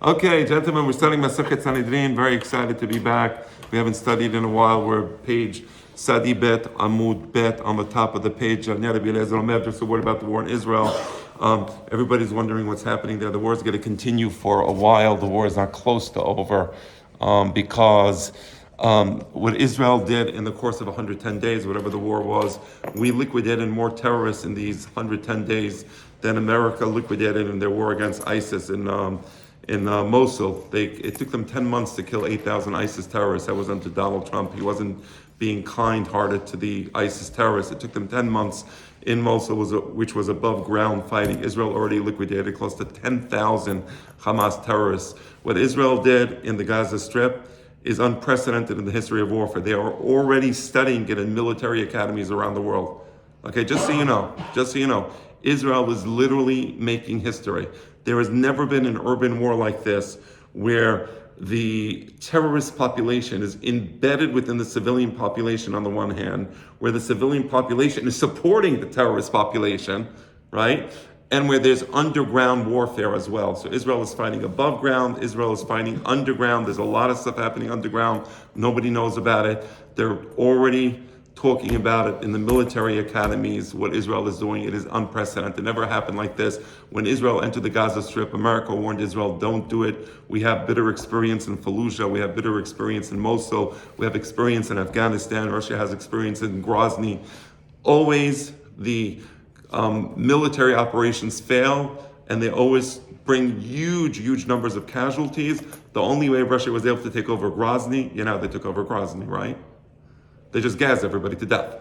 Okay, gentlemen, we're studying Masechet Sanhedrin. Very excited to be back. We haven't studied in a while. We're page Sadi Bet, Amud Bet, on the top of the page. Just a word about the war in Israel. Everybody's wondering what's happening there. The war is going to continue for a while. The war is not close to over because what Israel did in the course of 110 days, whatever the war was, we liquidated more terrorists in these 110 days than America liquidated in their war against ISIS in Mosul. It took them 10 months to kill 8,000 ISIS terrorists. That was under Donald Trump. He wasn't being kind-hearted to the ISIS terrorists. It took them 10 months in Mosul, which was above ground fighting. Israel already liquidated close to 10,000 Hamas terrorists. What Israel did in the Gaza Strip is unprecedented in the history of warfare. They are already studying it in military academies around the world. Okay, just so you know, Israel is literally making history. There has never been an urban war like this where the terrorist population is embedded within the civilian population on the one hand, where the civilian population is supporting the terrorist population, right? And where there's underground warfare as well. So Israel is fighting above ground, Israel is fighting underground. There's a lot of stuff happening underground. Nobody knows about it. They're already talking about it in the military academies, what Israel is doing. It is unprecedented. It never happened like this. When Israel entered the Gaza Strip, America warned Israel, don't do it. We have bitter experience in Fallujah. We have bitter experience in Mosul. We have experience in Afghanistan. Russia has experience in Grozny. Always the military operations fail, and they always bring huge numbers of casualties. The only way Russia was able to take over Grozny, they took over Grozny, right? They just gassed everybody to death.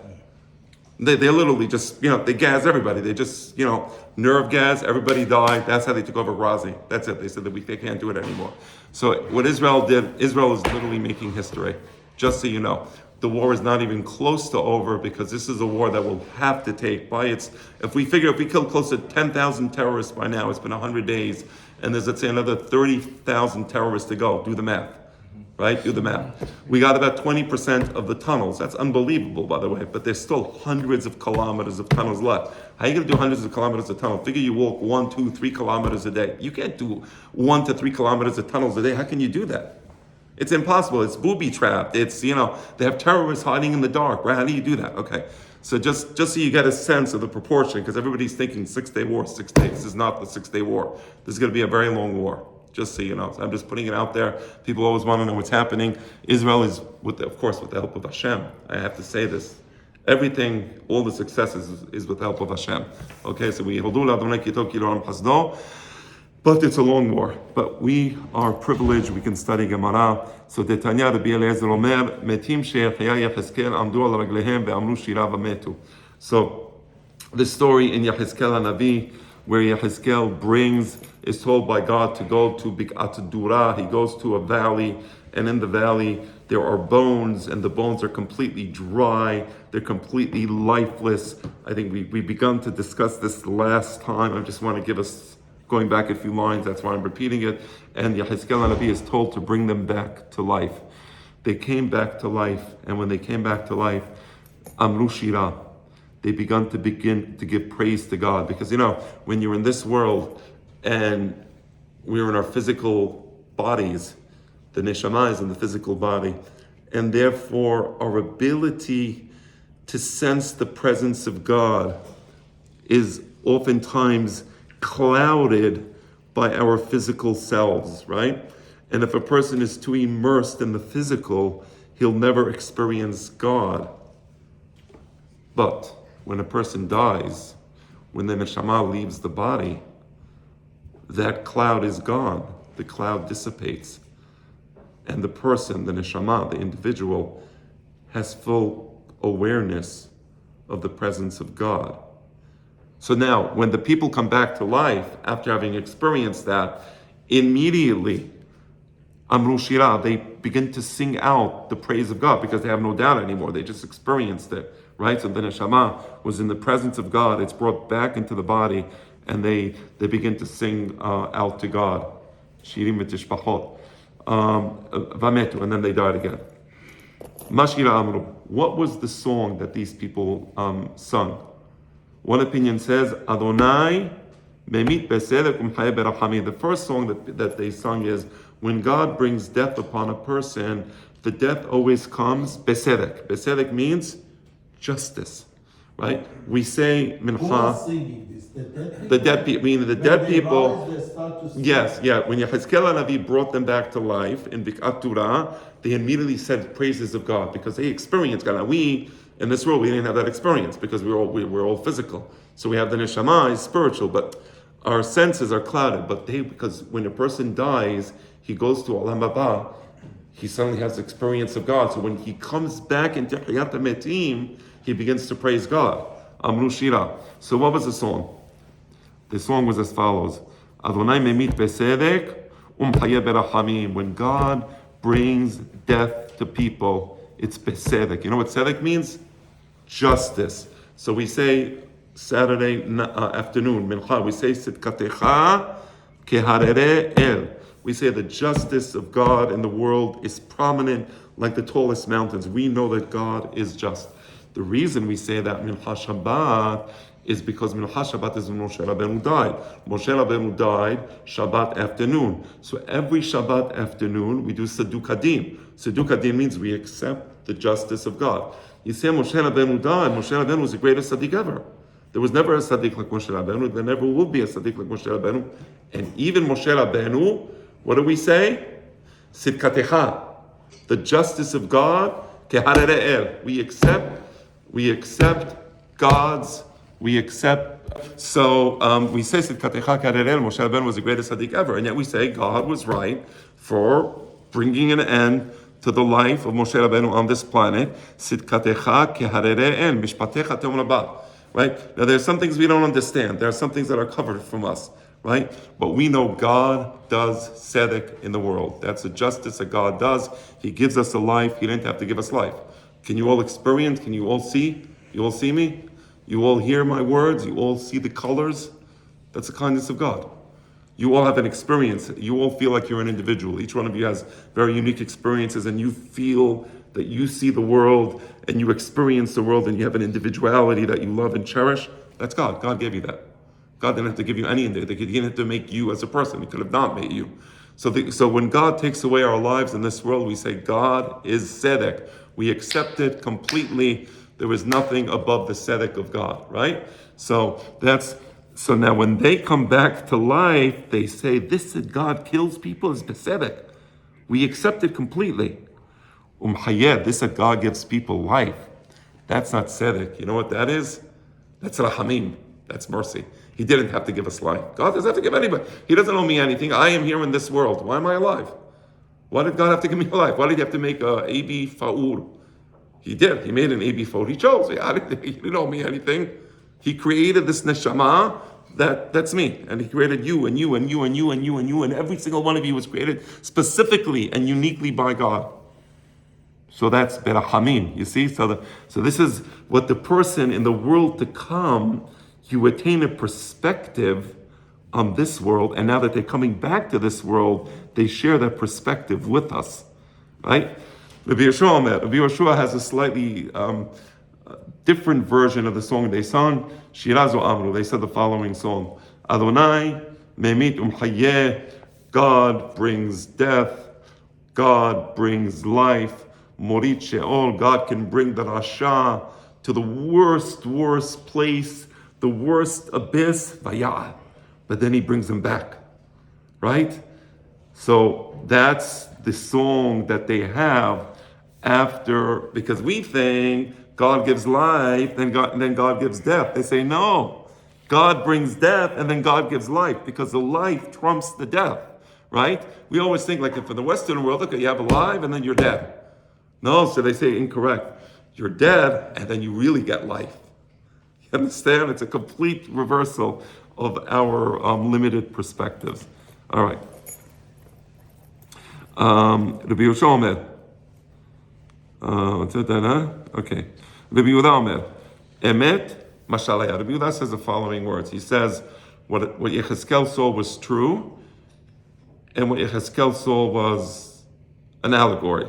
They literally just, they gassed everybody. They just, nerve gas, everybody died. That's how they took over Grozny. That's it. They said that they can't do it anymore. So what Israel did, Israel is literally making history. Just so you know. The war is not even close to over because this is a war that will have to take if we killed close to 10,000 terrorists by now, it's been 100 days, and there's, let's say, another 30,000 terrorists to go. Do the math. Right? Do the math. We got about 20% of the tunnels. That's unbelievable, by the way, but there's still hundreds of kilometers of tunnels left. How are you going to do hundreds of kilometers of tunnel? Figure you walk 1, 2, 3 kilometers a day. You can't do 1 to 3 kilometers of tunnels a day. How can you do that? It's impossible. It's booby-trapped. It's, they have terrorists hiding in the dark, right? How do you do that? Okay. So just so you get a sense of the proportion, because everybody's thinking 6-day war, 6 days. This is not the 6-day war. This is going to be a very long war. Just so you know. So I'm just putting it out there. People always want to know what's happening. Israel is, with the help of Hashem. I have to say this. Everything, all the successes is with the help of Hashem. Okay, so but it's a long war. But we are privileged. We can study Gemara. So Detanya Rabbi Eliezer Omer, Metim she'echaya Yechezkel amdu al raglehem ve'amru shira v'metu. So the story in Yechezkel HaNavi, where Yechezkel is told by God to go to Bik'at Durah. He goes to a valley, and in the valley there are bones, and the bones are completely dry. They're completely lifeless. I think we've begun to discuss this last time. I just want to give us, going back a few lines, that's why I'm repeating it. And Yechezkel HaNavi is told to bring them back to life. They came back to life, and when they came back to life, Amru Shira, they begin to give praise to God. Because, when you're in this world and we're in our physical bodies, the neshama is in the physical body, and therefore our ability to sense the presence of God is oftentimes clouded by our physical selves, right? And if a person is too immersed in the physical, he'll never experience God. But when a person dies, when the neshama leaves the body, that cloud is gone. The cloud dissipates. And the person, the neshama, the individual, has full awareness of the presence of God. So now, when the people come back to life, after having experienced that, immediately, Amru Shira, they begin to sing out the praise of God because they have no doubt anymore. They just experienced it. Right? So the neshama was in the presence of God. It's brought back into the body, and they begin to sing out to God. Shirim v'tishpachot. Vametu, and then they died again. Mashira Amru. What was the song that these people sung? One opinion says, Adonai The first song that they sung is, when God brings death upon a person, the death always comes besedek. Besedek means justice, right? We say Who mincha. was singing this? The dead people, meaning the dead people. They start to sing. Yes, yeah. When Ezikiel Navi brought them back to life in Bikat Torah, they immediately said praises of God because they experienced God. Now we in this world we didn't have that experience because we're all physical. So we have the neshama is spiritual, but our senses are clouded. But because when a person dies, he goes to Olam Haba, he suddenly has experience of God. So when he comes back into Hayat HaMetim, he begins to praise God. Amru Shira. So what was the song? The song was as follows: Adonai memit besedek umchayeh berachamim. When God brings death to people, it's besedek. You know what tzedek means? Justice. So we say Saturday afternoon, mincha, we say sitkatecha keharere el. We say the justice of God in the world is prominent like the tallest mountains. We know that God is just. The reason we say that mincha Shabbat is because mincha Shabbat is when Moshe Rabbeinu died. Moshe Rabbeinu died Shabbat afternoon. So every Shabbat afternoon we do Sedukadin. Sedukadin means we accept the justice of God. You say Moshe Rabbeinu died. Moshe Rabbeinu was the greatest tzaddik ever. There was never a tzaddik like Moshe Rabbeinu. There never will be a tzaddik like Moshe Rabbeinu. And even Moshe Rabbeinu, what do we say? Sidkatecha, the justice of God. Keharere el. We accept God's. We accept. So we say Sidkatecha keharere el. Moshe Rabbeinu was the greatest tzaddik ever, and yet we say God was right for bringing an end to the life of Moshe Rabbeinu on this planet. Sidkatecha keharere el. Mishpatecha te'om rabah. Right? Now there's some things we don't understand. There are some things that are covered from us. Right? But we know God does tzedek in the world. That's the justice that God does. He gives us a life. He didn't have to give us life. Can you all experience? Can you all see? You all see me? You all hear my words? You all see the colors? That's the kindness of God. You all have an experience. You all feel like you're an individual. Each one of you has very unique experiences, and you feel that you see the world and you experience the world and you have an individuality that you love and cherish. That's God. God gave you that. God didn't have to give you any individuality. He didn't have to make you as a person. He could have not made you. So when God takes away our lives in this world, we say God is tzedek. We accept it completely. There is nothing above the tzedek of God, right? So now when they come back to life, they say this that God kills people is tzedek. We accept it completely. This that God gives people life. That's not tzedek. You know what that is? That's rahamim. That's mercy. He didn't have to give us life. God doesn't have to give anybody. He doesn't owe me anything. I am here in this world. Why am I alive? Why did God have to give me a life? Why did he have to make a AB Fa'ur? He did. He made an AB Fa'ur. He chose. He didn't owe me anything. He created this neshama that's me. And he created you and you and you and you and you and you. And every single one of you was created specifically and uniquely by God. So that's berachamim. You see? So this is what the person in the world to come, you attain a perspective on this world, and now that they're coming back to this world, they share that perspective with us, right? Rabbi Yeshua has a slightly different version of the song they sung. Shirazo Amru. They said the following song: Adonai memit umchayeh. God brings death. God brings life. Morit sheol. God can bring the rasha to the worst place, the worst abyss, vayah. But then he brings them back, right? So that's the song that they have after, because we think God gives life, then God gives death. They say, no, God brings death and then God gives life, because the life trumps the death, right? We always think like if in the Western world, okay, you have alive and then you're dead. No, so they say incorrect. You're dead and then you really get life. You understand? It's a complete reversal of our limited perspectives. All right. Rabbi Yehoshua Omer. What's that, huh? Okay. Rabbi Yehuda Omer. Emet mashalaya. Rabbi Yehuda says the following words. He says, what Yechezkel saw was true, and what Yechezkel saw was an allegory,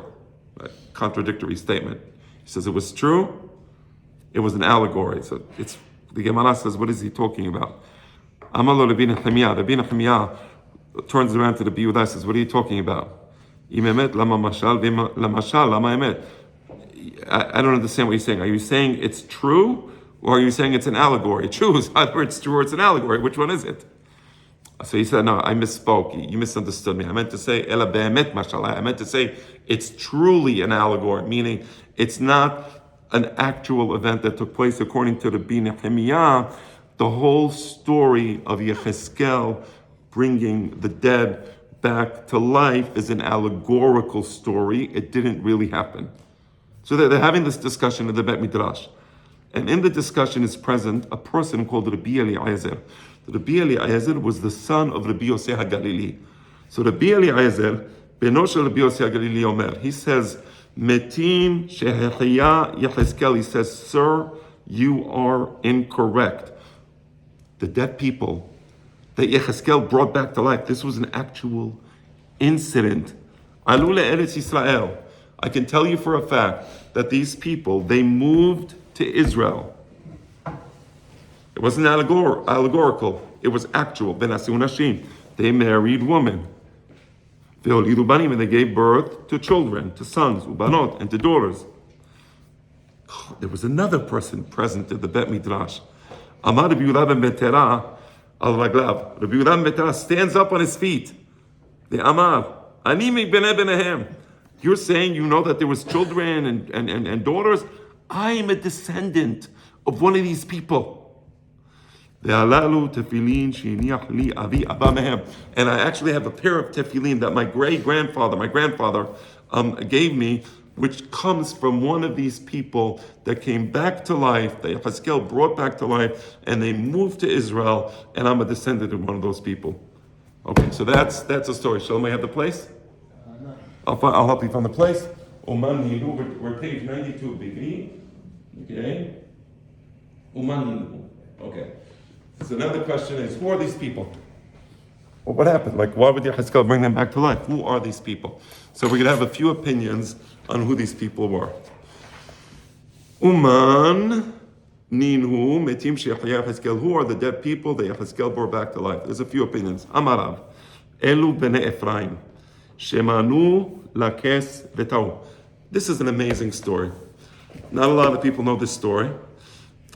a contradictory statement. He says it was true, it was an allegory. So the Gemara says, what is he talking about? Amalo Rabbi Nehemiah. Rabbi Nehemiah turns around to the Yehuda and says, what are you talking about? Im emet lama mashal, v'im lamashal lama emet. I don't understand what you're saying. Are you saying it's true, or are you saying it's an allegory? Choose either it's true or it's an allegory. Which one is it? So he said, no, I misspoke. You misunderstood me. I meant to say ela be'emet mashal. I meant to say it's truly an allegory, meaning it's not an actual event that took place. According to Rabbi Nehemiah, the whole story of Yechezkel bringing the dead back to life is an allegorical story. It didn't really happen. So they're having this discussion in the Bet Midrash. And in the discussion is present a person called Rabbi Eliezer. Rabbi Eliezer was the son of Rabbi Yosef HaGalili. So Rabbi Eliezer, beno shel Rabbi Yosef HaGalili Omer, he says, Metim shehechiya Yechezkel, he says, sir, you are incorrect. The dead people that Yechezkel brought back to life, this was an actual incident. Alu le'eretz Yisrael. I can tell you for a fact that these people, they moved to Israel. It wasn't allegorical, it was actual. V'naseu nashim. They married women. Ve'olidu banim, and they gave birth to children, to sons, ubanot, and to daughters. There was another person present at the Bet Midrash. Amar Rabbi Yehuda ben Betera al raglav. Rabbi Yehuda ben Betera stands up on his feet. The Amar, ani mi bnei bneihem. You're saying you know that there was children and daughters? I am a descendant of one of these people. And I actually have a pair of tefillin that my grandfather gave me, which comes from one of these people that came back to life, that Yechezkel brought back to life, and they moved to Israel, and I'm a descendant of one of those people. Okay, so that's a story. Shalom, I have the place? I'll help you find the place. Oman Nilu, we're page 92, Bigri. Okay. Oman Nilu. Okay. So now the question is, who are these people? Well, what happened? Like, why would Yechezkel bring them back to life? Who are these people? So we're going to have a few opinions on who these people were. Uman Ninhu Metim She'achya Yechezkel. Who are the dead people that Yechezkel brought back to life? There's a few opinions. Amarav. Elu bnei Ephraim. Shemanu lakes v'tau. This is an amazing story. Not a lot of people know this story.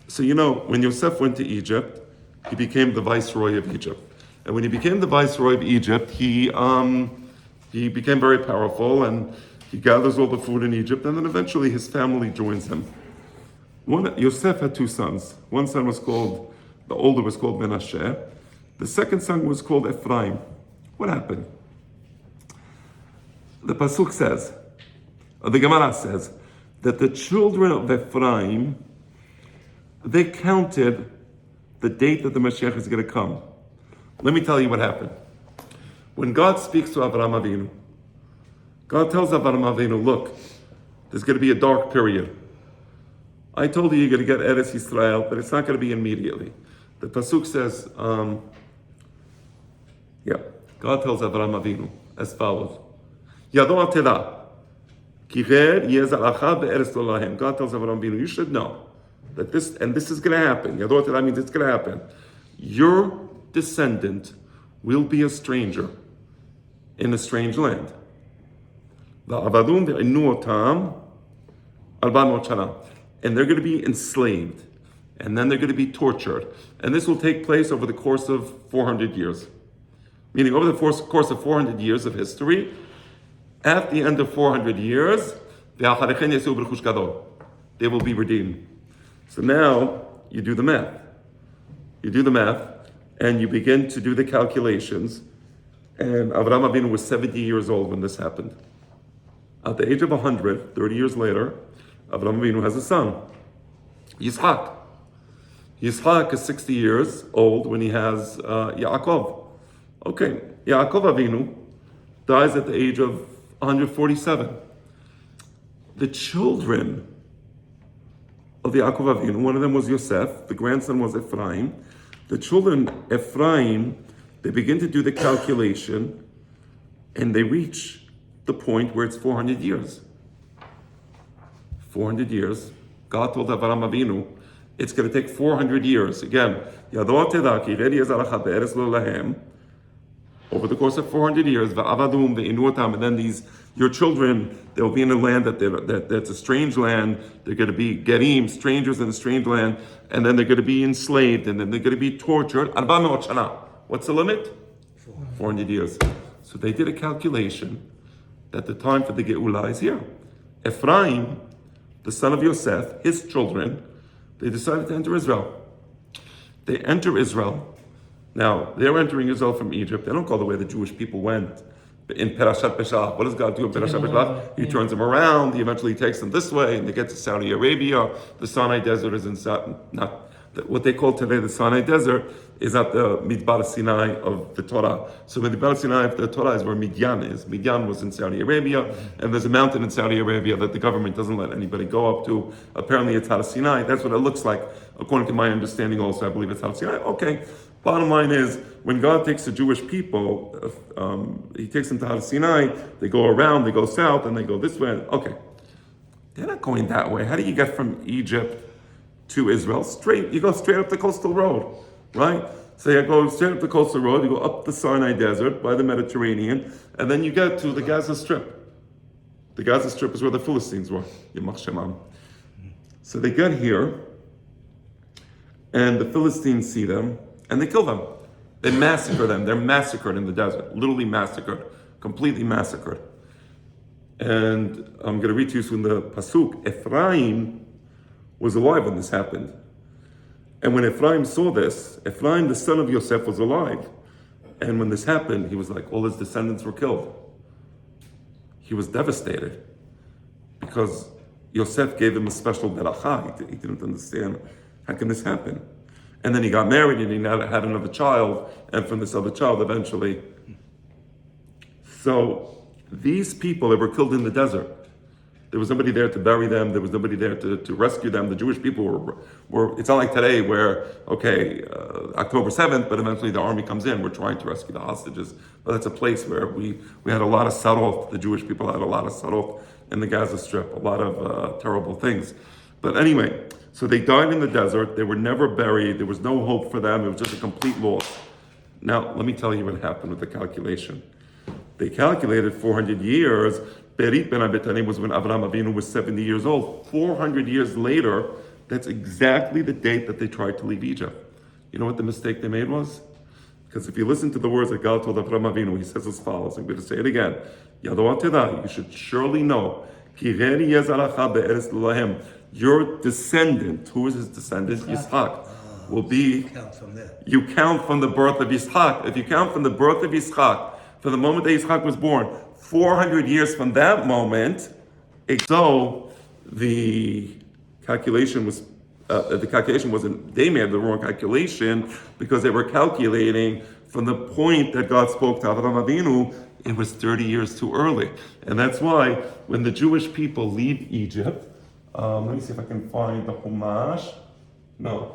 So you know, when Yosef went to Egypt, he became the viceroy of Egypt. And when he became the viceroy of Egypt, he became very powerful, and he gathers all the food in Egypt, and then eventually his family joins him. Yosef had two sons. One son was called, the older was called Menashe. The second son was called Ephraim. What happened? The Pasuk says, or the Gemara says, that the children of Ephraim, they counted the date that the Mashiach is going to come. Let me tell you what happened. When God speaks to Avraham Avinu, God tells Avraham Avinu, look, there's going to be a dark period. I told you you're going to get Eretz Yisrael, but it's not going to be immediately. The Pasuk says, God tells Avraham Avinu as follows. Yado Atela, Kiver Yezalacha be'eretz lo lahem. God tells Avraham Avinu, you should know that this is going to happen. Yado Atela means it's going to happen. Your descendant will be a stranger in a strange land. Va'avadum ve'inu otam 400 shana. And they're going to be enslaved. And then they're going to be tortured. And this will take place over the course of 400 years. Meaning over the course of 400 years of history, at the end of 400 years, they will be redeemed. So now you do the math. And you begin to do the calculations. And Avraham Avinu was 70 years old when this happened. At the age of 100, 30 years later, Avraham Avinu has a son, Yitzhak. Yitzhak is 60 years old when he has Yaakov. Okay, Yaakov Avinu dies at the age of 147. The children of Yaakov Avinu, one of them was Yosef, the grandson was Ephraim. The children, Ephraim, they begin to do the calculation, and they reach the point where it's 400 years. 400 years. God told Avraham Avinu It's going to take 400 years. Again, over the course of 400 years, and then your children, they'll be in a land that's a strange land. They're going to be gerim, strangers in a strange land, and then they're going to be enslaved, and then they're going to be tortured. What's the limit? 400 years. So they did a calculation that the time for the Geula is here. Ephraim, the son of Yosef, his children, they decided to enter Israel. They enter Israel. Now, they're entering Israel from Egypt. They don't go the way the Jewish people went. In Perashat Pesach, what does God do in Perashat Pesach? He turns them around. He eventually takes them this way, and they get to Saudi Arabia. The Sinai Desert is in what they call today the Sinai Desert is at the Midbar Sinai of the Torah. So Midbar Sinai of the Torah is where Midian is. Midian was in Saudi Arabia, and there's a mountain in Saudi Arabia that the government doesn't let anybody go up to. Apparently it's Har Sinai. That's what it looks like, according to my understanding also. I believe it's Har Sinai. Okay. Bottom line is, when God takes the Jewish people, he takes them to Har Sinai, they go around, they go south, and they go this way. Okay. They're not going that way. How do you get from Egypt to Israel? Straight. You go straight up the coastal road, right? So you go straight up the coastal road, you go up the Sinai Desert by the Mediterranean, and then you get to the Gaza Strip. The Gaza Strip is where the Philistines were. Yimach Shemam. So they get here, and the Philistines see them, and they kill them. They massacre them. They're massacred in the desert, literally massacred, completely massacred. And I'm going to read to you from the Pasuk. Ephraim was alive when this happened. And when Ephraim saw this, Ephraim, the son of Yosef, was alive. And when this happened, he was like, all his descendants were killed. He was devastated because Yosef gave him a special beracha. He didn't understand, how can this happen? And then he got married and he had another child, and from this other child eventually. So these people that were killed in the desert, there was nobody there to bury them, there was nobody there to rescue them. The Jewish people were it's not like today where, October 7th, but eventually the army comes in, we're trying to rescue the hostages. But that's a place where we had a lot of sarot, the Jewish people had a lot of sarot in the Gaza Strip, a lot of terrible things. But anyway, so they died in the desert. They were never buried. There was no hope for them. It was just a complete loss. Now, let me tell you what happened with the calculation. They calculated 400 years. Berit ben Abitani was when Avraham Avinu was 70 years old. 400 years later, that's exactly the date that they tried to leave Egypt. You know what the mistake they made was? Because if you listen to the words that God told Avraham Avinu, he says as follows. I'm going to say it again. You should surely know. Your descendant, who is his descendant? Yitzhak, will be, you count from the birth of Yitzhak. If you count from the birth of Yitzhak, from the moment that Yitzhak was born, 400 years from that moment, so the calculation wasn't, they made the wrong calculation because they were calculating from the point that God spoke to Avraham Avinu, it was 30 years too early. And that's why when the Jewish people leave Egypt, let me see if I can find the Chumash. No,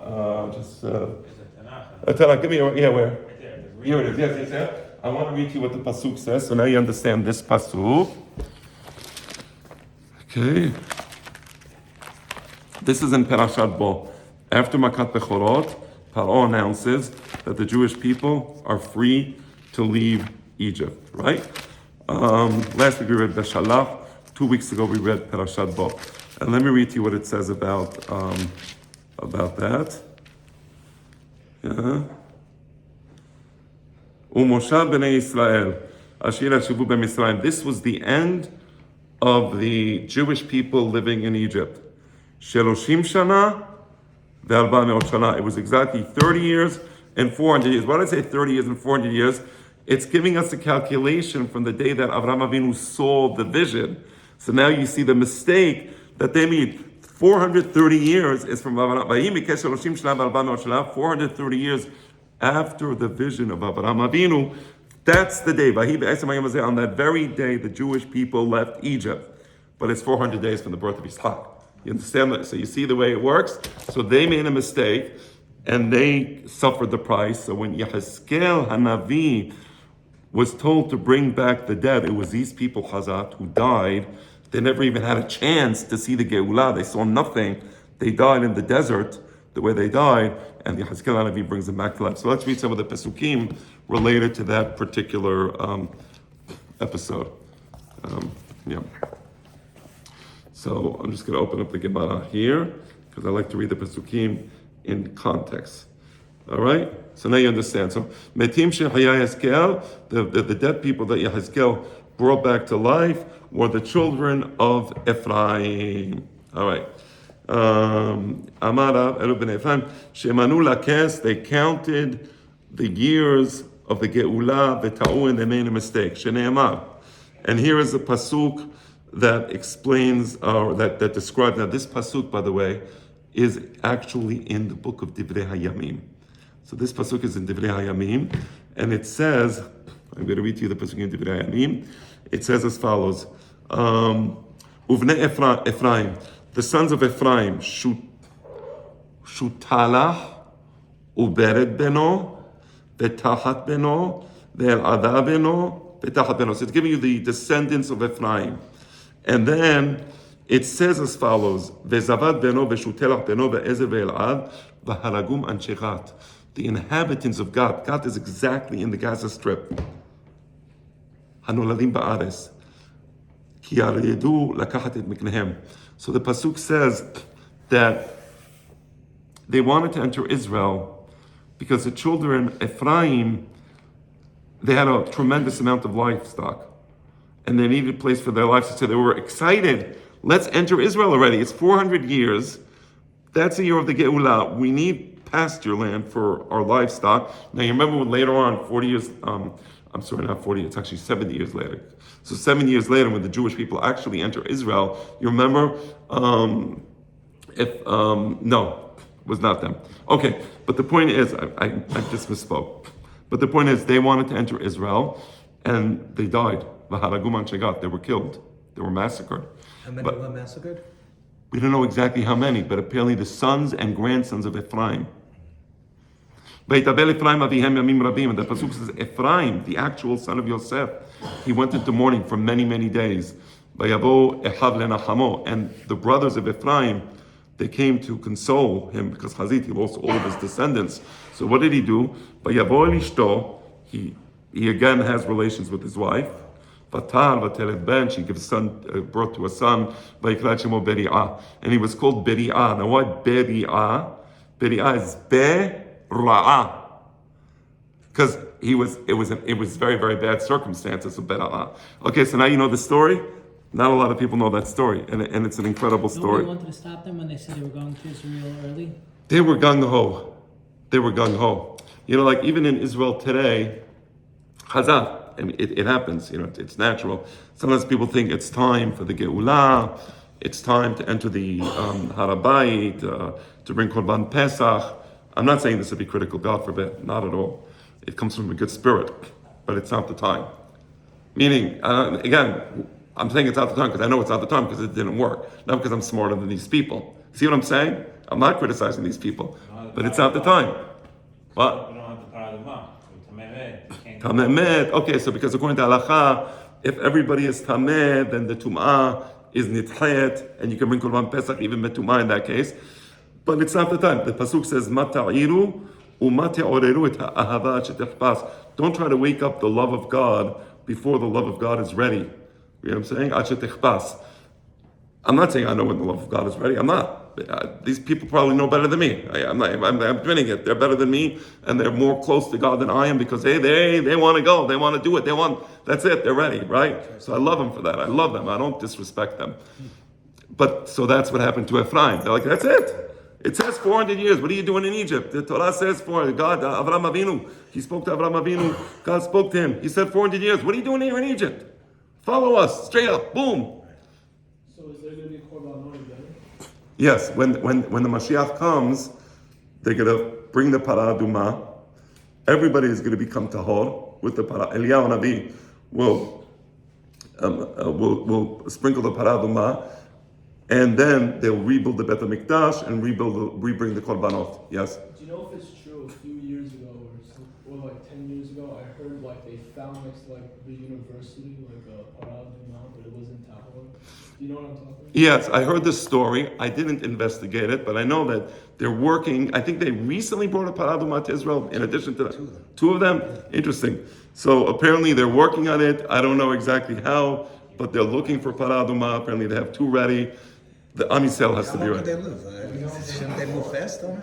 Tanakh. Give me, where? Right there. Here it is. Yes. I want to read to you what the Pasuk says, so now you understand this Pasuk. Okay. This is in Perashat Bo. After Makat Bechorot, Paro announces that the Jewish people are free to leave Egypt, right? Last week we read Beshalach. 2 weeks ago we read Perashat Bo. And let me read to you what it says about that. Umoshav b'nei Israel, Ashir Shivu b'Mitzrayim. This was the end of the Jewish people living in Egypt. Sheloshim shana ve'arba me'ot shana. It was exactly 30 years and 400 years. Why did I say 30 years and 400 years? It's giving us a calculation from the day that Avraham Avinu saw the vision. So now you see the mistake that they made. 430 years is from 430 years after the vision of Avraham Avinu. That's the day. On that very day, the Jewish people left Egypt. But it's 400 days from the birth of Yitzhak. You understand that? So you see the way it works? So they made a mistake, and they suffered the price. So when Yehezkel Hanavi was told to bring back the dead, it was these people, Chazat, who died. They never even had a chance to see the Geulah. They saw nothing. They died in the desert. the way they died, and the Ezikiel Hanavi brings them back to life. So let's read some of the Pesukim related to that particular episode. Yeah. So I'm just going to open up the Gemara here, because I like to read the Pesukim in context. All right? So now you understand. So, Metim Shehaya Ezikiel, the dead people that Ezikiel brought back to life were the children of Ephraim. All right. Amara, Elu ben Ephraim, Shemanu Lakes, they counted the years of the Geula, V'ta'u, and they made a mistake. Shene'emar. And here is a pasuk that explains, or that describes, now this pasuk, by the way, is actually in the book of Divrei Hayamim. So this pasuk is in Divrei Hayamim, and it says, I'm going to read to you the pasuk in Divrei Hayamim. It says as follows, Uvnei Ephraim, the sons of Ephraim, Shutalah, Ubered beno, Betahat beno, Ve'el'ada beno, Betahat beno. So it's giving you the descendants of Ephraim. And then it says as follows, Ve'zavad beno, Ve'shutelach beno, Ve'ezer ve'el'ad, V'haragum anshechat. The inhabitants of Gat. Gat is exactly in the Gaza Strip. Hanoladim ba'ares. Ki yaredu lakachat et miknehem. So the pasuk says that they wanted to enter Israel because the children Ephraim, they had a tremendous amount of livestock, and they needed a place for their livestock. So they were excited. Let's enter Israel already. It's 400 years. That's the year of the Geulah. We need pasture land for our livestock. Now you remember when later on, 40 years, I'm sorry, not 40, it's actually 70 years later. So 7 years later, when the Jewish people actually enter Israel, you remember, no, it was not them. Okay, but the point is, I just misspoke. But the point is, they wanted to enter Israel, and they died. They were killed. They were massacred. How many were massacred? We don't know exactly how many, but apparently the sons and grandsons of Ephraim. And the pasuk says Ephraim, the actual son of Yosef, he went into mourning for many, many days. And the brothers of Ephraim, they came to console him because Chazit, he lost all of his descendants. So what did he do? He again has relations with his wife. She gives birth to a son, and he was called Beri'ah. Now what Beri'ah? Beri'ah is Bera'ah. Because it was very, very bad circumstances of Bera'ah. Okay, so now you know the story. Not a lot of people know that story, and it's an incredible story. Nobody wanted to stop them when they said they were going to Israel early? They were gung-ho. You know, like even in Israel today, Chazal, I mean, it happens, you know, it's natural. Sometimes people think it's time for the Geulah, it's time to enter the Harabayit, to bring Korban Pesach. I'm not saying this to be critical, God forbid, not at all. It comes from a good spirit, but it's not the time. Meaning, again, I'm saying it's not the time because I know it's not the time because it didn't work, not because I'm smarter than these people. See what I'm saying? I'm not criticizing these people, but it's not the time. What? Tameh. Okay, so because according to Halacha, if everybody is Tameh, then the Tum'ah is Nitchet, and you can bring Korban Pesach even Betum'ah in that case. But it's not the time. The Pasuk says, Mata'iru u'mata'oreru et ha'ahava shetechpas. Don't try to wake up the love of God before the love of God is ready. You know what I'm saying? Ad shetechpas. I'm not saying I know when the love of God is ready. I'm not. These people probably know better than me. I'm admitting it. They're better than me, and they're more close to God than I am because they want to go. They want to do it. That's it. They're ready, right? So I love them for that. I love them. I don't disrespect them. But so that's what happened to Ephraim. They're like, that's it. It says 400 years. What are you doing in Egypt? The Torah says God, Avraham Avinu. He spoke to Avraham Avinu. God spoke to him. He said 400 years. What are you doing here in Egypt? Follow us. Straight up. Boom. So is there going to be Korbanot again? Yes, when the Mashiach comes, they're going to bring the Parah Adumah. Everybody is going to become tahor with the Parah. Eliyahu Nabi will sprinkle the Parah Adumah, and then they'll rebuild the Bet HaMikdash and rebring the Korbanot. Yes? Do you know if it's true? A few years ago, or like 10 years ago, I heard like they found next to like the university, like a Parah Adumah, but it wasn't tahor. Do you know what I'm talking about? Yes, I heard this story. I didn't investigate it, but I know that they're working. I think they recently brought a paraduma to Israel in addition to that. Two of them? Interesting. So apparently they're working on it. I don't know exactly how, but they're looking for paraduma. Apparently they have two ready. The Amisel has to be How long ready. could they live? Shouldn't they move fast, though?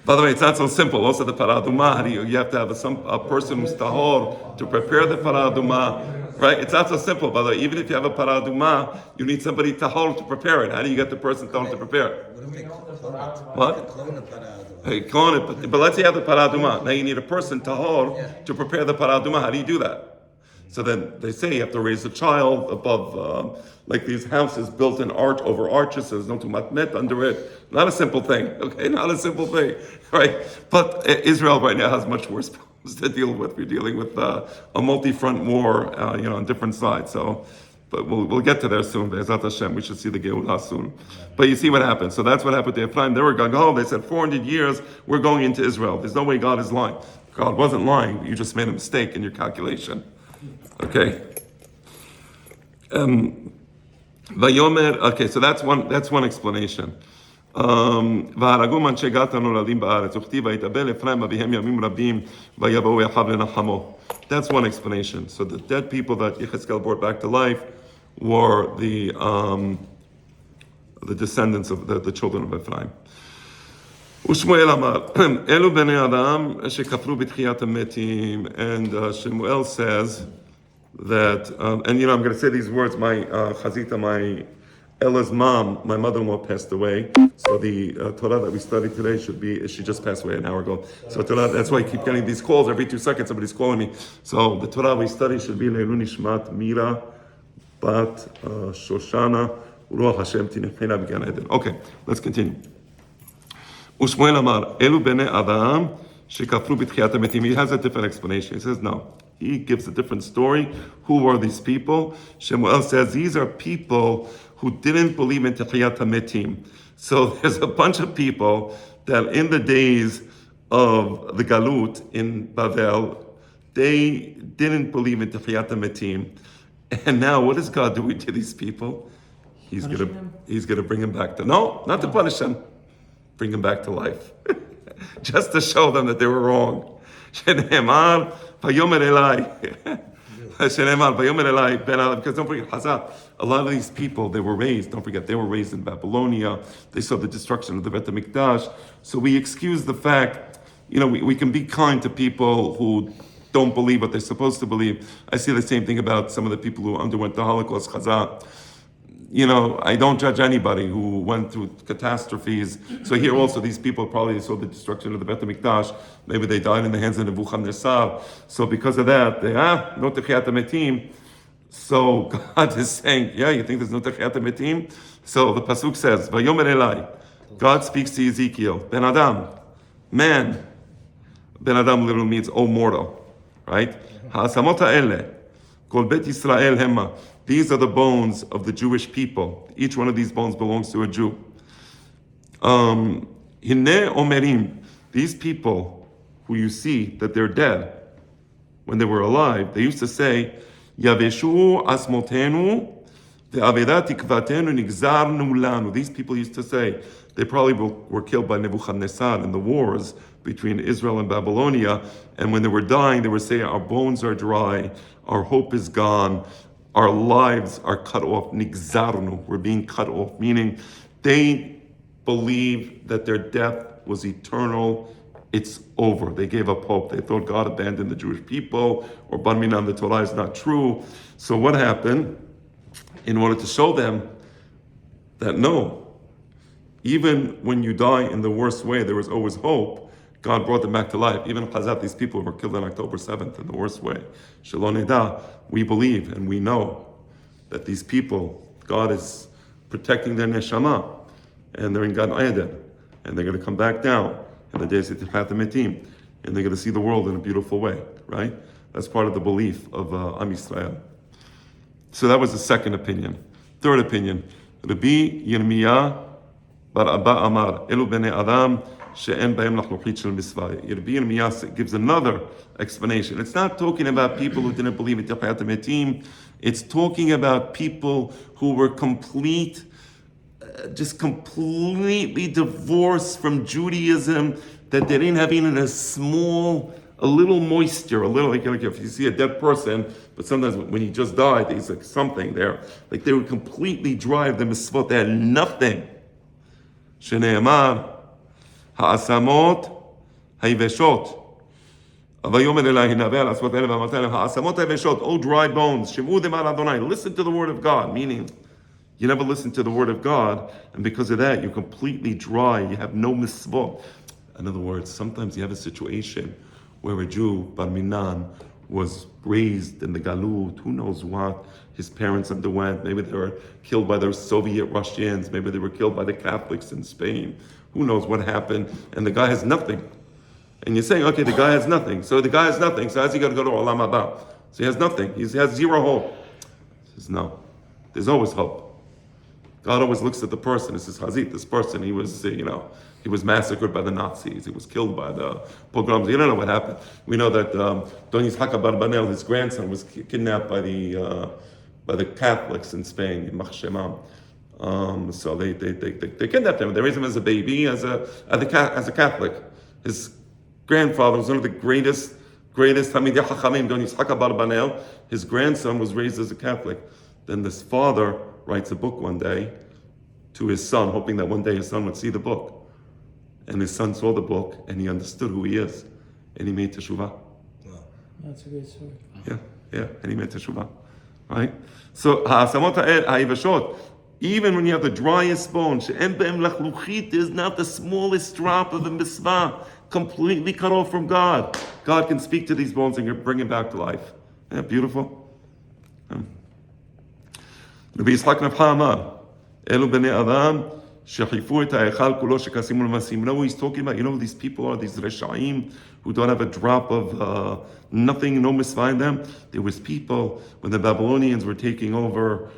By the way, it's not so simple. Also, the paraduma, you have to have a person who's tahor to prepare the paraduma, right? It's not so simple. By the way, even if you have a paraduma, you need somebody tahor to prepare it. How do you get the person tahor to prepare it? What if they clone it? What? Clone a parado. Hey, clone it, but let's say you have the paraduma. Now you need a person tahor to prepare the paraduma. How do you do that? So then they say you have to raise a child above, like these houses built in arch over arches, so there's no tumatmet under it. Not a simple thing, okay? Not a simple thing, right? But Israel right now has much worse problems to deal with. We're dealing with a multi-front war, on different sides. So, but we'll get to there soon. Be'ezat Hashem, we should see the Geulah soon. But you see what happened. So that's what happened to Ephraim. They were going home. They said 400 years, we're going into Israel. There's no way God is lying. God wasn't lying. You just made a mistake in your calculation. Okay. Vayomer. Okay, so that's one explanation. והרגו מאנשי גת הנולדים בארץ, וכתיב ויתאבל אפרים אביהם ימים רבים ויבואו אחיו לנחמו. That's one explanation. So the dead people that Yechezkel brought back to life were the descendants of the children of Ephraim. ושמואל אמר, אלו בני אדם שכפרו בתחיית המתים, and Shemuel says that, and I'm going to say these words, my Chazita, my Ella's mom, my mother-in-law passed away, so the Torah that we studied today she just passed away an hour ago. So Torah, that's why I keep getting these calls every 2 seconds, somebody's calling me. So the Torah we study should be Leilu Nishmat Mira Bat Shoshana Ruach Hashem Tinechina B'Gan Eden. Okay, let's continue. Ushmuel Amar, Elu Bene Adam Shekafru B'Tchiyat HaMetim. He has a different explanation. He says, no. He gives a different story. Who were these people? Shemuel says, these are people who didn't believe in Tchiyat HaMetim. So there's a bunch of people that in the days of the Galut in Bavel, they didn't believe in Tchiyat HaMetim. And now what is God doing to these people? He's gonna bring them back to, no, not to punish them. Bring them back to life. Just to show them that they were wrong. Shenemar Vayomer Elai. Shenemar Vayomer Elai Ben Adam. Because don't forget, Hazat, a lot of these people, they were raised in Babylonia. They saw the destruction of the Bet HaMikdash. So we excuse the fact, we can be kind to people who don't believe what they're supposed to believe. I see the same thing about some of the people who underwent the Holocaust, Hazat. I don't judge anybody who went through catastrophes. So here also, these people probably saw the destruction of the Bet HaMikdash. Maybe they died in the hands of Nebuchadnezzar. So because of that, they, no Techiyat HaMetim. So God is saying, you think there's no Techiyat HaMetim? So the Pasuk says, Vayomer Elai. God speaks to Ezekiel, Ben Adam, man. Ben Adam literally means, oh mortal, right? Ha'asamot ha'ele, kol bet Yisrael hema. These are the bones of the Jewish people. Each one of these bones belongs to a Jew. Hine omerim. These people who you see that they're dead, when they were alive, they used to say, Yaveshu asmotenu ve'aveda tikvatenu nigzarnu lanu. These people used to say, they probably were killed by Nebuchadnezzar in the wars between Israel and Babylonia. And when they were dying, they were saying, our bones are dry, our hope is gone, our lives are cut off. Nigzarnu, we're being cut off, meaning they believed that their death was eternal. It's over. They gave up hope. They thought God abandoned the Jewish people, or Bar Minan, the Torah is not true. So what happened? In order to show them that no, even when you die in the worst way, there was always hope. God brought them back to life. Even Chazat, these people were killed on October 7th in the worst way. Shalom Neda, we believe and we know that these people, God is protecting their neshama, and they're in Gan Eden, and they're going to come back down in the days of Techiyat HaMetim, and they're going to see the world in a beautiful way, right? That's part of the belief of Am Yisrael. So that was the second opinion. Third opinion, Rabbi Yirmiyah bar Abba Amar, Elu bnei Adam she'en b'hem lachluchit shel mitzvah. Rabbi Yirmiyah gives another explanation. It's not talking about people who didn't believe in Tehiyat HaMetim. It's talking about people who were just completely divorced from Judaism, that they didn't have even a little moisture, a little, like if you see a dead person, but sometimes when he just died, there's like something there. Like they were completely dry of the mitzvot, they had nothing. Shene'emar, ha'asamot ha'iveshot. ויאמר אלי הנבא על העצמות האלה ואמרת להם, העצמות היבשות, O dry bones, שמעו דמר Adonai, listen to the word of God, meaning you never listen to the word of God, and because of that, you're completely dry, you have no mitzvot. In other words, sometimes you have a situation where a Jew, Bar Minan, was raised in the Galut, who knows what his parents underwent, maybe they were killed by the Soviet Russians, maybe they were killed by the Catholics in Spain, who knows what happened, and the guy has nothing. And you're saying, okay, the guy has nothing. So the guy has nothing. So how's he going to go to Olam Haba? So he has nothing. He has zero hope. He says, no. There's always hope. God always looks at the person. He says, Hazit, this person, he was massacred by the Nazis. He was killed by the pogroms. You don't know what happened. We know that Don Yitzhak Abarbanel, his grandson, was kidnapped by the Catholics in Spain, in Machshemam. So they kidnapped him. They raised him as a baby, as a Catholic. His grandfather was one of the greatest Talmidei Chachamim, Don Yitzhak Abarbanel. His grandson was raised as a Catholic. Then this father writes a book one day to his son, hoping that one day his son would see the book. And his son saw the book, and he understood who he is, and he made teshuvah. That's a great story. Yeah, and he made teshuvah, right? So ha'asamot ha'ivashot, even when you have the driest bone, she'en be'em lachluchit, is not the smallest drop of a mitzvah, completely cut off from God. God can speak to these bones and bring them back to life. Isn't that beautiful? Rabbi Yitzchak Nafcha Amar, Elu b'nei Adam, shechifu et ha'echal kulo shekasimu l'masim. You know what he's talking about? You know who these people are, these Reshaim, who don't have a drop of nothing, no mitzvah in them? There was people, when the Babylonians were taking over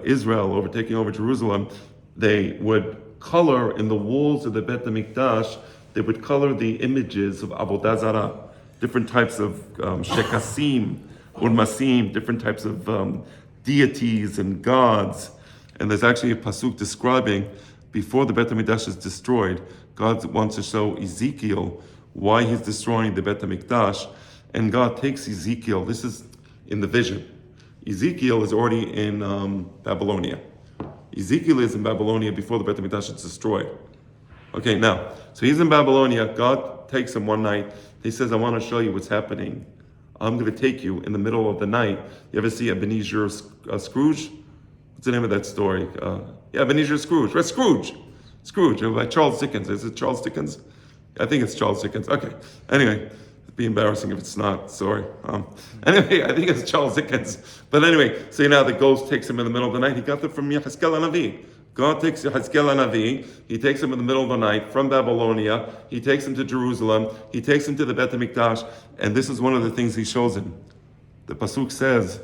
Israel, taking over Jerusalem, they would color in the walls of the Bet HaMikdash, they would color the images of Avodah Zarah, different types of shekasim, urmasim, different types of deities and gods. And there's actually a pasuk describing, before the Bet HaMikdash is destroyed, God wants to show Ezekiel why he's destroying the Bet HaMikdash, and God takes Ezekiel, this is in the vision. Ezekiel is already in Babylonia. Ezekiel is in Babylonia before the Bet HaMikdash is destroyed. Okay, now, so he's in Babylonia. God takes him one night. He says, I want to show you what's happening. I'm going to take you in the middle of the night. You ever see Ebenezer Scrooge? What's the name of that story? Ebenezer Scrooge. Right, Scrooge by Charles Dickens. Is it Charles Dickens? I think it's Charles Dickens. Okay. Anyway, it'd be embarrassing if it's not. Sorry. Anyway, I think it's Charles Dickens. But anyway, so now the ghost takes him in the middle of the night. He got it from Ezikiel Hanavi. God takes Ezikiel Hanavi, he takes him in the middle of the night from Babylonia, he takes him to Jerusalem, he takes him to the Bet HaMikdash, and this is one of the things he shows him. The pasuk says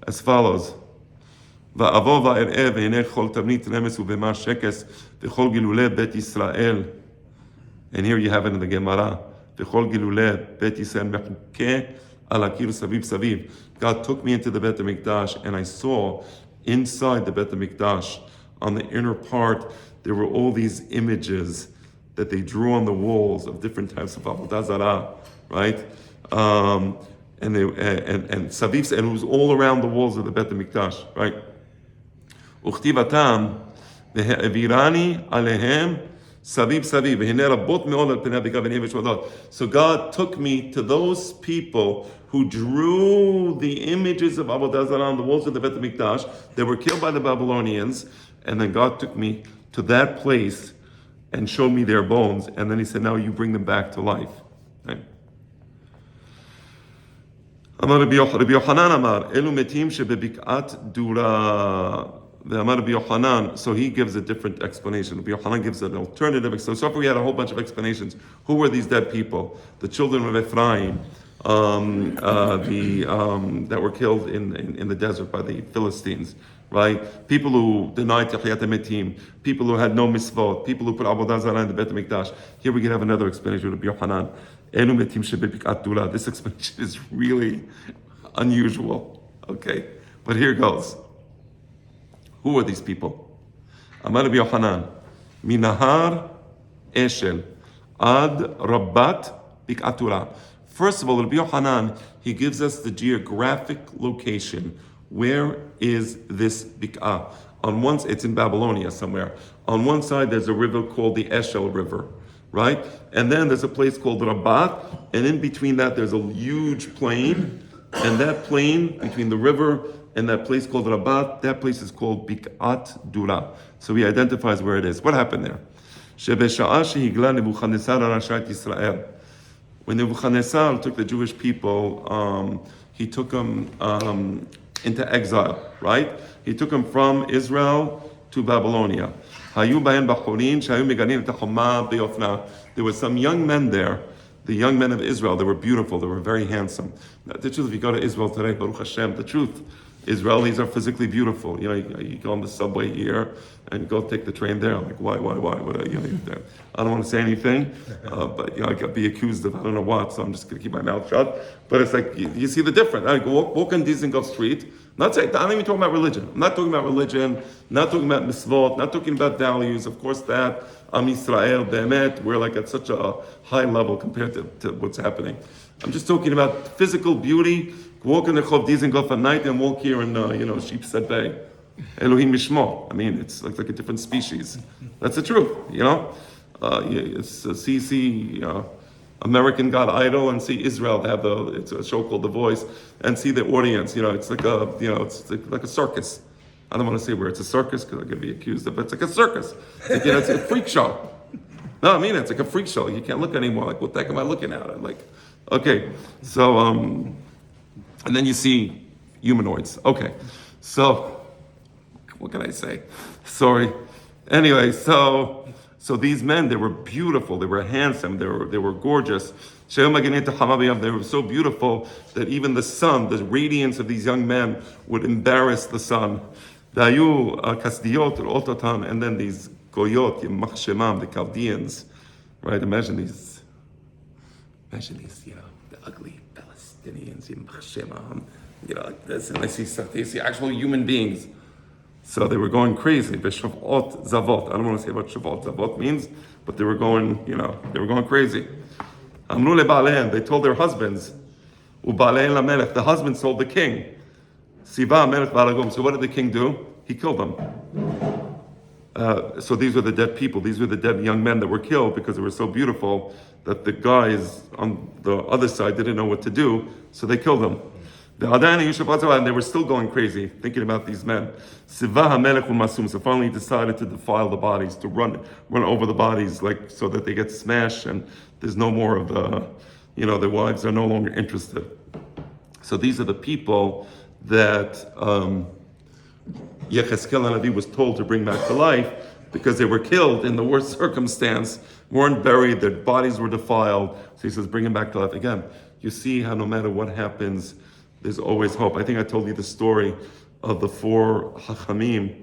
as follows: Va'avo va'er'eh ve'hineh chol tavnit remes u'bema shekes v'chol gilulei Bet Yisrael. And here you have it in the Gemara. V'chol gilulei Bet Yisrael mechukeh al akir saviv saviv. God took me into the Bet HaMikdash, and I saw inside the Bet HaMikdash, on the inner part, there were all these images that they drew on the walls of different types of Avodah Zarah, right? And Saviv, and it was all around the walls of the Bet HaMikdash, right? Uchtivatam v'he'evirani alehem saviv saviv v'hineh rabot me'od al pnei b'gav v'nei v'shvadot. So God took me to those people who drew the images of Avodah Zarah on the walls of the Bet HaMikdash. They were killed by the Babylonians. And then God took me to that place and showed me their bones. And then he said, now you bring them back to life. Right? Amar Rabbi Yochanan Amar, Elu metim shebebik'at dura. Amar Rabbi Yochanan, so he gives a different explanation. Rabbi Yochanan gives an alternative. So far we had a whole bunch of explanations. Who were these dead people? The children of Ephraim. that were killed in the desert by the Philistines, right? People who denied Tahiyat HaMetim, people who had no mitzvot, people who put Avodah Zarah in the Beit HaMikdash. Here we can have another explanation of Yohanan. Enu metim shebebikat Dula. This explanation is really unusual, okay? But here goes. Who are these people? Amar Rabbi Yohanan, Minahar Eshel Ad Rabbat Bikatura. First of all, Rabbi Yohanan, he gives us the geographic location. Where is this Bik'ah? On one, it's in Babylonia somewhere. On one side, there's a river called the Eshel River, right? And then there's a place called Rabbat, and in between that, there's a huge plain, and that plain between the river and that place called Rabbat, that place is called Bik'at Dura. So he identifies where it is. What happened there? When Nebuchadnezzar took the Jewish people, he took them into exile, right? He took them from Israel to Babylonia. There were some young men there, the young men of Israel. They were beautiful, they were very handsome. The truth, if you go to Israel today, Baruch Hashem, the truth, Israelis are physically beautiful. You know, you go on the subway here and go take the train there. I'm like, why? What are you there? I don't want to say anything, but I could be accused of I don't know what, so I'm just going to keep my mouth shut. But it's like, you see the difference. I go walk on Dizengoff Street. I'm not even talking about religion. I'm not talking about religion, not talking about mitzvot, not talking about values. Of course that, Am Yisrael, Be'emet, we're like at such a high level compared to what's happening. I'm just talking about physical beauty. Walk in the Chov Dizengoff at night and walk here in, Sheepshead Bay. Elohim Mishmo. I mean, it's like a different species. That's the truth, It's see American God Idol and see Israel. They have it's a show called The Voice, and see the audience. It's like it's like a circus. I don't want to say where it's a circus because I'm going to be accused of it. It's like a circus. It's a freak show. No, I mean it's like a freak show. You can't look anymore. Like, what the heck am I looking at? I'm like, okay, so and then you see humanoids. Okay, so what can I say? Sorry. Anyway, so these men, they were beautiful, they were handsome, they were gorgeous. They were so beautiful that even the sun, the radiance of these young men would embarrass the sun. And then these goyot, the Chaldeans, right? Imagine these, the ugly Palestinians, like this, and they see actual human beings. So they were going crazy. B'shavot zavot. I don't want to say what shavot zavot means, but they were going, they were going crazy. Amru le'ba'alehem. They told their husbands. U'ba'alehem lamelech. The husbands told the king. Siva melech ba'alagum. So what did the king do? He killed them. So these were the dead people. These were the dead young men that were killed because they were so beautiful that the guys on the other side didn't know what to do, so they killed them. And they were still going crazy, thinking about these men. So finally he decided to defile the bodies, to run over the bodies, like so that they get smashed and there's no more of the, their wives are no longer interested. So these are the people that Yechezkel HaNavi was told to bring back to life because they were killed in the worst circumstance, weren't buried, their bodies were defiled. So he says, bring them back to life. Again, you see how no matter what happens, there's always hope. I think I told you the story of the 4 Chachamim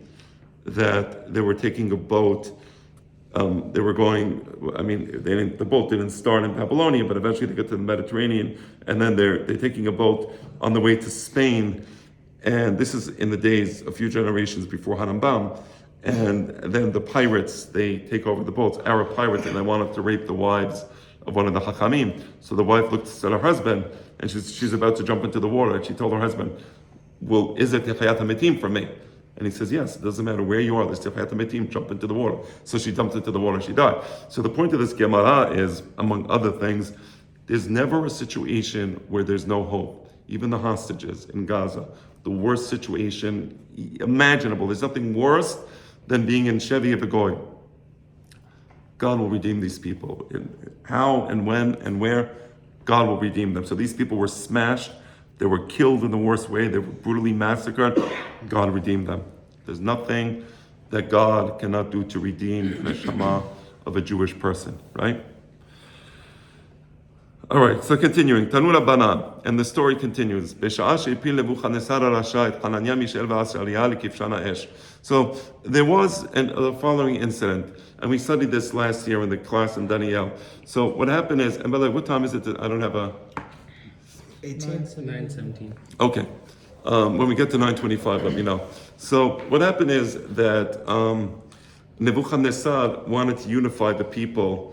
that they were taking a boat. They were going, the boat didn't start in Babylonia, but eventually they get to the Mediterranean, and then they're taking a boat on the way to Spain. And this is in the days, a few generations before Harambam. And then the pirates, they take over the boats, Arab pirates, and they wanted to rape the wives of one of the Chachamim. So the wife looks at her husband, and she's about to jump into the water, and she told her husband, well, is it Techayat HaMetim for me? And he says, yes, it doesn't matter where you are, there's Techayat HaMetim, jump into the water. So she jumped into the water and she died. So the point of this Gemara is, among other things, there's never a situation where there's no hope. Even the hostages in Gaza, the worst situation imaginable. There's nothing worse than being in Shevi of a Goy. God will redeem these people. How and when and where, God will redeem them. So these people were smashed. They were killed in the worst way. They were brutally massacred. God redeemed them. There's nothing that God cannot do to redeem the neshama of a Jewish person, right? All right, so continuing. Tanura Banan, and the story continues. So there was the following incident, and we studied this last year in the class in Daniel. So what happened is, and by the way, what time is it? I don't have a... 18? 9:17. Okay. When we get to 9:25, let me know. So what happened is that Nebuchadnezzar wanted to unify the people,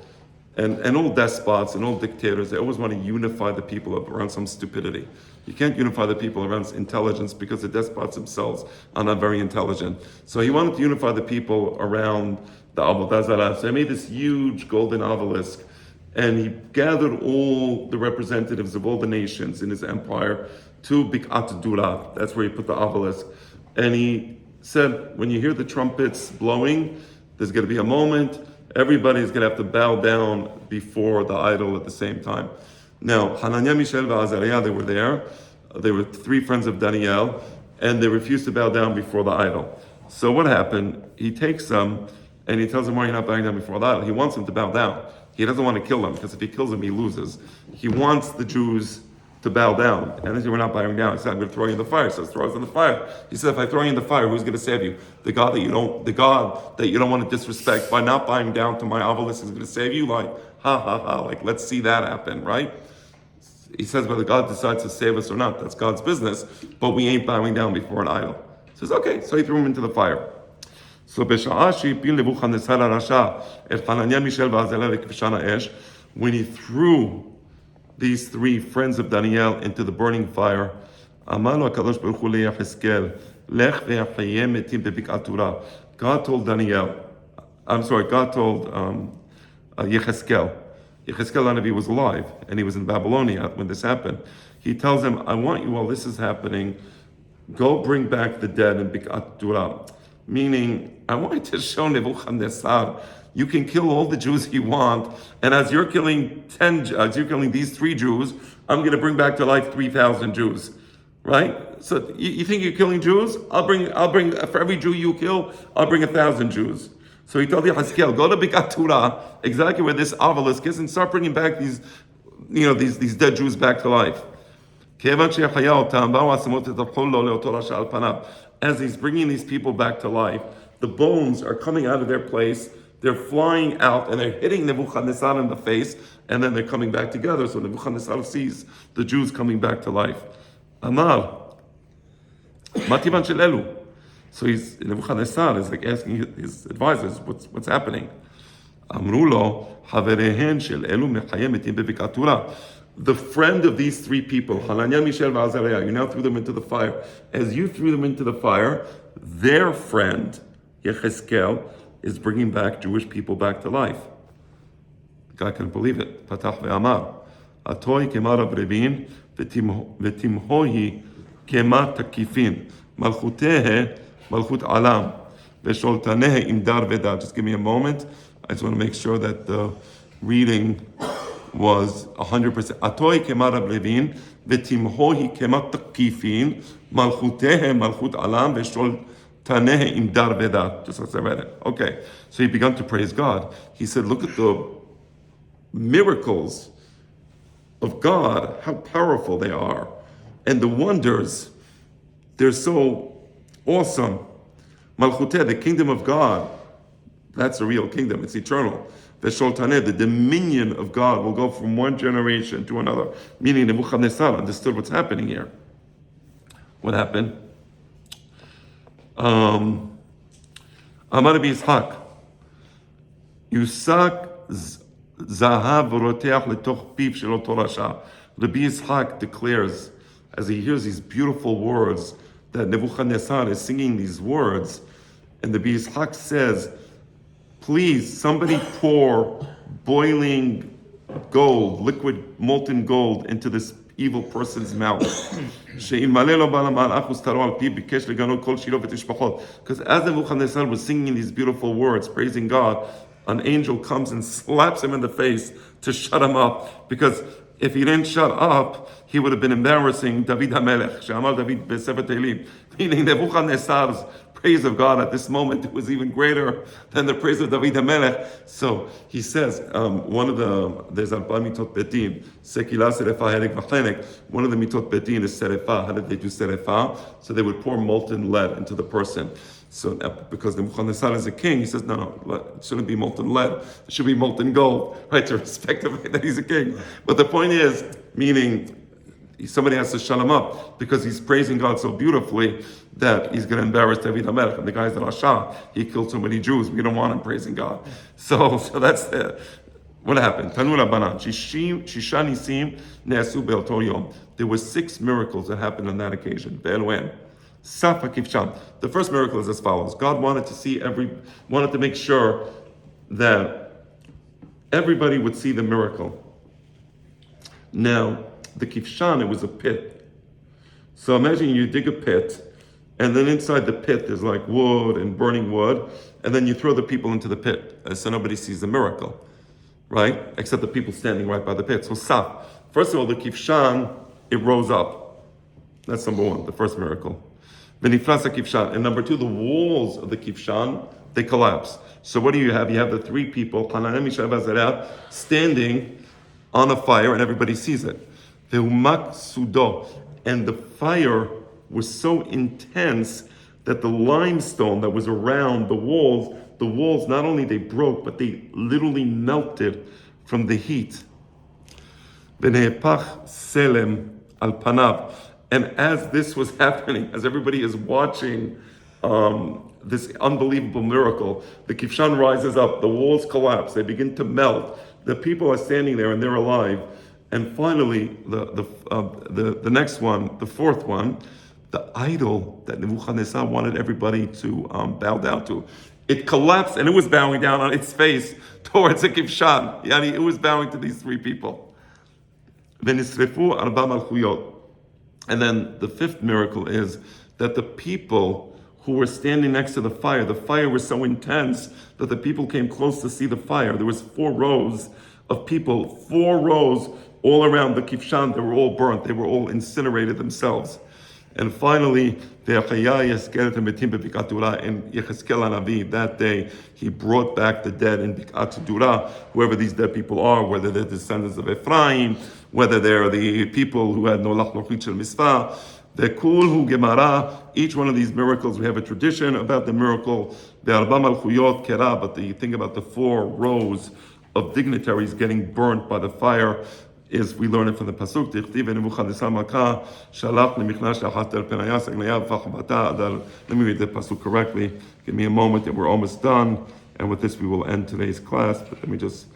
and all despots and all dictators, they always want to unify the people around some stupidity. You can't unify the people around intelligence because the despots themselves are not very intelligent. So he wanted to unify the people around the Avodah Zarah. So he made this huge golden obelisk, and he gathered all the representatives of all the nations in his empire to Bik'at Dura. That's where he put the obelisk. And he said, when you hear the trumpets blowing, there's going to be a moment, everybody's going to have to bow down before the idol at the same time. Now, Hananiah, Mishael, and Azariah, they were there. They were three friends of Daniel, and they refused to bow down before the idol. So what happened? He takes them, and he tells them, why are you not bowing down before the idol? He wants them to bow down. He doesn't want to kill them, because if he kills them, he loses. He wants the Jews to bow down. And they say, we're not bowing down. He said, I'm going to throw you in the fire. He says, throw us in the fire. He said, if I throw you in the fire, who's going to save you? The God that you don't want to disrespect by not bowing down to my obelisk is going to save you? Like, like, let's see that happen, right? He says, whether God decides to save us or not, that's God's business, but we ain't bowing down before an idol. He says, okay, so he threw him into the fire. So, when he threw these three friends of Daniel into the burning fire, God told Yecheskel. Yecheskel Hanavi was alive, and he was in Babylonia when this happened. He tells him, I want you, while this is happening, go bring back the dead in Bik'at Dura. Meaning, I want you to show Nebuchadnezzar, you can kill all the Jews you want, and as you're killing these three Jews, I'm going to bring back to life 3,000 Jews, right? So you think you're killing Jews? I'll bring for every Jew you kill, I'll bring 1,000 Jews. So he told Yecheskel, go to Bik'at Dura, exactly where this obelisk is, and start bringing back these dead Jews back to life. As he's bringing these people back to life, the bones are coming out of their place, they're flying out, and they're hitting Nebuchadnezzar in the face, and then they're coming back together, so Nebuchadnezzar sees the Jews coming back to life. Amar, Mativan shel elu. So Nebuchadnezzar is like asking his advisors, what's happening? Amrulo, Haverehen shel elu mechayem etim bebik'at Dura. The friend of these three people, Hananiah, Mishael, and Azariah, you now threw them into the fire. As you threw them into the fire, their friend, Yecheskel, is bringing back Jewish people back to life. The guy couldn't believe it. Patach ve'amar, Atoy kemar abrevin, v'timhohi kemar takifin, malchutehe, malchut alam, v'sholtanehe imdar veda. Just give me a moment. I just want to make sure that the reading was 100%. Atoy kemar abrevin, v'timhohi kemar takifin, malchutehe, malchut alam, v'sholtanehe imdar veda. Just as I read it. Okay. So he began to praise God. He said, look at the miracles of God, how powerful they are. And the wonders, they're so awesome. Malchuteh, the kingdom of God, that's a real kingdom, it's eternal. The Sholtaneh, the dominion of God, will go from one generation to another. Meaning Nebuchadnezzar understood what's happening here. What happened? Amar B'Yitzhak, Yusak Zahav Roteach Letoch Piv Shelo Torasha. Rabbi Yitzhak declares, as he hears these beautiful words, that Nebuchadnezzar is singing these words, and the Rabbi Yitzhak says, please, somebody pour boiling gold, liquid molten gold, into this evil person's mouth. Because as Nebuchadnezzar was singing these beautiful words, praising God, an angel comes and slaps him in the face to shut him up. Because if he didn't shut up, he would have been embarrassing David HaMelech. Because Meaning Nebuchadnezzar's praise of God at this moment was even greater than the praise of David HaMelech. So he says, there's Arba Mitot Betin, Sekila Serefa Herek V'Chenek. One of the Mitot Betin is Serefa. How did they do Serefa? So they would pour molten lead into the person. So because Nebuchadnezzar is a king, he says, no, it shouldn't be molten lead. It should be molten gold, right, to respect the fact that he's a king. But the point is, meaning, somebody has to shut him up because he's praising God so beautifully that he's going to embarrass David HaMelech. And the guy's the Rasha. He killed so many Jews. We don't want him praising God. So that's what happened. Tanu Rabbanan. Shisha Nisim Ne'asu Be'oto Yom. There were 6 miracles that happened on that occasion. Be'elohen. Safa Kivshan. The first miracle is as follows. God wanted to make sure that everybody would see the miracle. Now, the Kivshan, it was a pit. So imagine you dig a pit, and then inside the pit there's like wood and burning wood, and then you throw the people into the pit, so nobody sees the miracle, right? Except the people standing right by the pit. So Saf. First of all, the Kivshan, it rose up. That's number 1, the first miracle. Benifrasa Kivshan. And number 2, the walls of the Kivshan, they collapse. So what do you have? You have the 3 people, Hananem, Mishael, Azariah, standing on a fire, and everybody sees it. Ve'umak sudo, and the fire was so intense that the limestone that was around the walls not only they broke, but they literally melted from the heat. Ve'nehepach selem al panav, and as this was happening, as everybody is watching this unbelievable miracle, the Kivshan rises up, the walls collapse, they begin to melt. The people are standing there and they're alive. And finally, the next one, the 4th one, the idol that Nebuchadnezzar wanted everybody to bow down to, it collapsed and it was bowing down on its face towards the Kivshan. Yani, it was bowing to these 3 people. V'nisrefu arba malchuyot. And then the 5th miracle is that the people who were standing next to the fire was so intense that the people came close to see the fire. There was 4 rows of people, 4 rows all around the Kivshan. They were all burnt. They were all incinerated themselves. And finally, in Yechezkel Hanavi, that day, he brought back the dead in Bikat Dura, whoever these dead people are, whether they're descendants of Ephraim, whether they're the people who had no lach lochit shel misvah. The kul gemara. Each one of these miracles, we have a tradition about the miracle. The arba malchuyot kera, but the thing about the 4 rows of dignitaries getting burnt by the fire is we learn it from the pasuk. Let me read the pasuk correctly. Give me a moment, and we're almost done. And with this, we will end today's class. But let me just.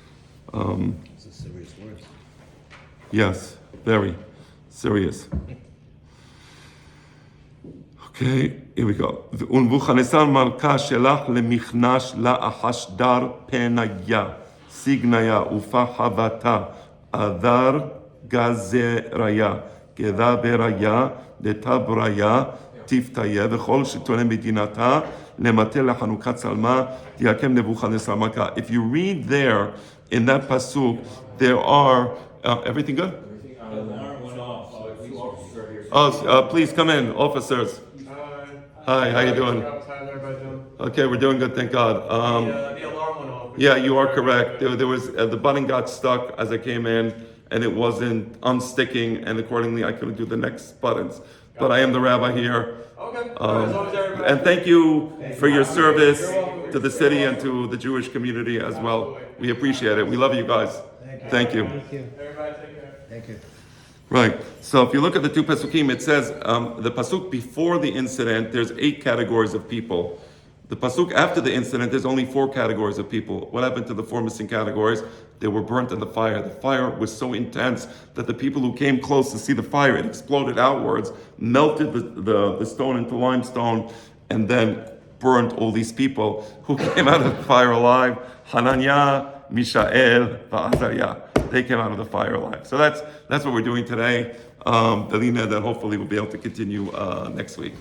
It's a serious word. Yes, very serious. Okay, here we go. Nebuchadnezzar malka shelach lemichnash la'achashdar penaya signaya ufahavata adar gazeraya gedaberaya detabraya tiftaya v'chol shetonem medinata lematel lachanukat salma diakem Nebuchadnezzar malka. If you read there in that pasuk, there are everything good? Oh, please come in, officers. Hi, how you doing? Okay, we're doing good, thank God. The alarm went off. Yeah, you are correct. There was the button got stuck as I came in, and it wasn't unsticking, and accordingly, I couldn't do the next buttons. But I am the rabbi here. Okay. As long as everybody- And thank you for your service to the city and to the Jewish community as well. We appreciate it. We love you guys. Thank you. Thank you. Everybody take care. Thank you. Right. So if you look at the 2 pasukim, it says the pasuk before the incident, there's 8 categories of people. The pasuk after the incident, there's only 4 categories of people. What happened to the 4 missing categories? They were burnt in the fire. The fire was so intense that the people who came close to see the fire, it exploded outwards, melted the stone into limestone, and then burnt all these people who came out of the fire alive. Hananiah, Mishael, Azariah. They came out of the fire alive. So that's what we're doing today. Delina, that hopefully we'll be able to continue next week.